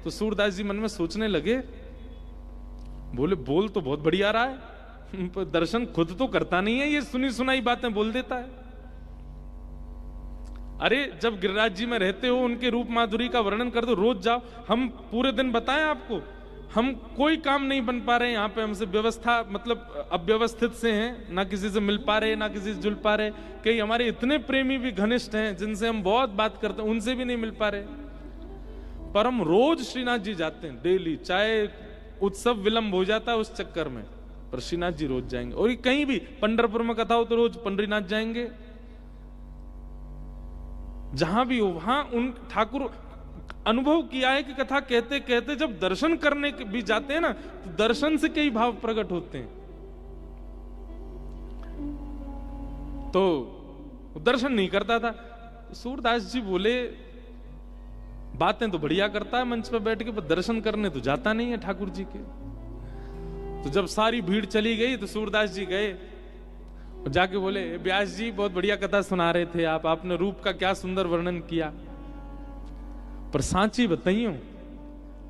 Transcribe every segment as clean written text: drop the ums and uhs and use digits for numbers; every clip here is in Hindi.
तो सूरदास जी मन में सोचने लगे, बोले बोल तो बहुत बढ़िया रहा है, पर दर्शन खुद तो करता नहीं है, ये सुनी सुनाई बातें बोल देता है। अरे जब गिरिराज जी में रहते हो, उनके रूप माधुरी का वर्णन कर दो, रोज जाओ। हम पूरे दिन बताएं आपको, हम कोई काम नहीं बन पा रहे हैं यहाँ पे, हमसे व्यवस्था मतलब अव्यवस्थित से हैं, ना किसी से मिल पा रहे, ना किसी से जुल पा रहे। कई हमारे इतने प्रेमी भी घनिष्ठ हैं जिनसे हम बहुत बात करते हैं, उनसे भी नहीं मिल पा रहे। पर हम रोज श्रीनाथ जी जाते हैं डेली, चाहे उत्सव विलंब हो जाता है उस चक्कर में, पर श्रीनाथ जी रोज जाएंगे। और कहीं भी पंढरपुर में कथा हो तो रोज पंडरीनाथ जाएंगे, जहां भी हो वहां उन ठाकुर अनुभव किया है कि कथा कहते कहते जब दर्शन करने भी जाते हैं ना, तो दर्शन से कई भाव प्रकट होते हैं। तो दर्शन नहीं करता था। सूरदास जी बोले बातें तो बढ़िया करता है मंच पर बैठ के, पर दर्शन करने तो जाता नहीं है ठाकुर जी के। तो जब सारी भीड़ चली गई तो सूरदास जी गए और जाके बोले, व्यास जी बहुत बढ़िया कथा सुना रहे थे आप, आपने रूप का क्या सुंदर वर्णन किया, पर सांची बताइयो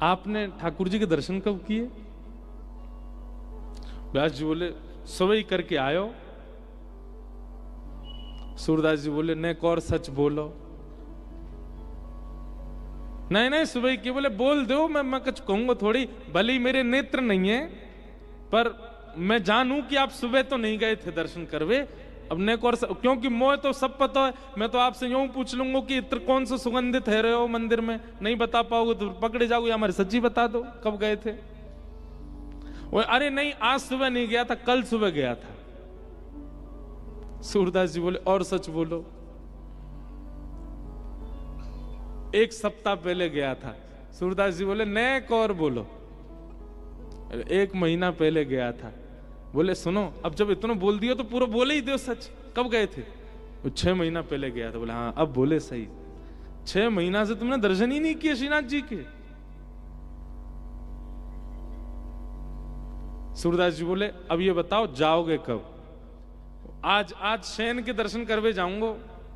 आपने ठाकुर जी के दर्शन कब किए? व्यास जी बोले सुबह ही करके आयो। सूरदास जी बोले ने कौर सच बोलो। नहीं नहीं सुबह के बोले बोल दो, मैं कुछ कहूंगा थोड़ी, भले ही मेरे नेत्र नहीं है, पर मैं जानूं कि आप सुबह तो नहीं गए थे दर्शन करवे। अब ने कौर, क्योंकि मोह तो सब पता है, मैं तो आपसे यूं पूछ लूंगा कि इत्र कौन सा सुगंधित है रहे हो मंदिर में, नहीं बता पाओगे तो पकड़े जाओगे, हमारे सच्ची बता दो कब गए थे। वो अरे नहीं आज सुबह नहीं गया था, कल सुबह गया था। सूरदास जी बोले और सच बोलो। एक सप्ताह पहले गया था। सूरदास जी बोले ने कौर बोलो। एक महीना पहले गया था। बोले सुनो अब जब इतना बोल दिया तो पूरा बोले ही दो सच, कब गए थे? 6 महीना पहले गया था। बोले हाँ अब बोले सही, 6 महीना से तुमने दर्शन ही नहीं किए श्रीनाथ जी के। सूरदास जी बोले अब ये बताओ जाओगे कब? आज शयन के दर्शन करवे जाऊंगा।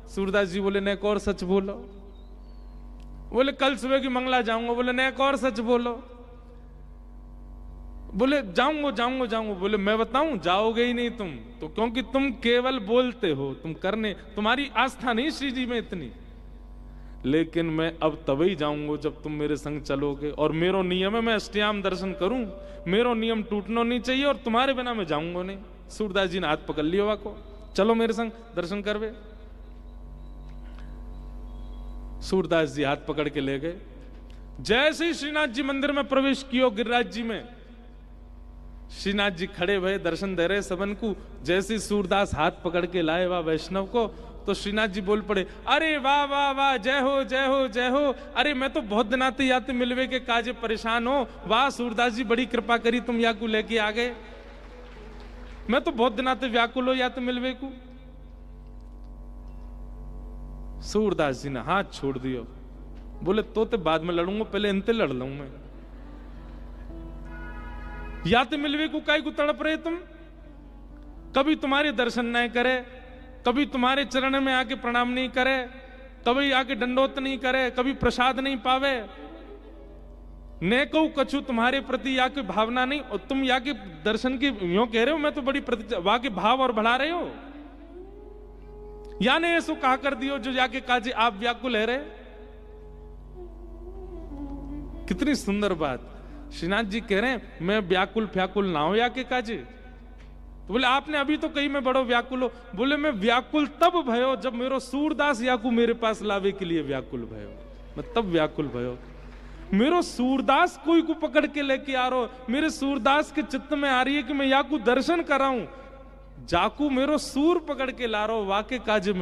सूरदास जी बोले ने कौर सच बोलो। बोले कल सुबह की मंगला जाऊंगा। बोले ने कौर सच बोलो। बोले जाऊंगा। बोले मैं बताऊं जाओगे ही नहीं तुम तो, क्योंकि तुम केवल बोलते हो, तुम करने, तुम्हारी आस्था नहीं श्री जी में इतनी। लेकिन मैं अब तभी जाऊंगा जब तुम मेरे संग चलोगे, और मेरो नियम है मैं अष्टयाम दर्शन करूं, मेरो नियम टूटना नहीं चाहिए, और तुम्हारे बिना मैं जाऊंगा नहीं। सूरदास जी ने हाथ पकड़ लिया को, चलो मेरे संग दर्शन करवे। सूरदास जी हाथ पकड़ के ले गए। जैसे ही श्रीनाथ जी मंदिर में प्रवेश किया गिरिराज जी में, श्रीनाथ जी खड़े भये दर्शन दे रहे सबन को। जैसे सूरदास हाथ पकड़ के लाए वाह वैष्णव को, तो श्रीनाथ जी बोल पड़े, अरे वाह वाह वाह, जय हो जय हो जय हो। अरे मैं तो बहुत दिन आते याते मिलवे के काजे परेशान हो, वाह सूरदास जी बड़ी कृपा करी तुम या को लेके आ गए, मैं तो बहुत दिन आते व्याकुल हो या तो मिलवे को। सूरदास जी ने हाथ छोड़ दियो। बोले तो बाद में लड़ूंगा, पहले इनते लड़ लूं मैं। या तो मिलवे को काई को तड़प रहे तुम? कभी तुम्हारे दर्शन नहीं करे, कभी तुम्हारे चरण में आके प्रणाम नहीं करे, कभी आके दंडोत नहीं करे, कभी प्रसाद नहीं पावे, ने को कछु तुम्हारे प्रति या कोई भावना नहीं, और तुम या के दर्शन की यूं कह रहे हो मैं तो बड़ी वहां के भाव और बढ़ा रहे हो, या ने ऐसो कहा कर दियो जो जाके काजे आप व्याकुल है रहे। कितनी सुंदर बात। श्रीनाथ जी कह रहे हैं मैं व्याकुल फ्याकुल ना हो या के काजे। तो बोले आपने अभी तो कही मैं बड़ो व्याकुल हो। बोले मैं व्याकुल तब भयो जब मेरो सूरदास याकू मेरे पास लावे के लिए व्याकुल भयो, मैं तब व्याकुल भयो। मेरो सूरदास कोई को पकड़ के लेके आ रहा हो, मेरे सूरदास के चित्त में आ रही है कि मैं याकू दर्शन कराऊं, जाकू मेरो सूर पकड़ के ला रहा हो, वाके काजे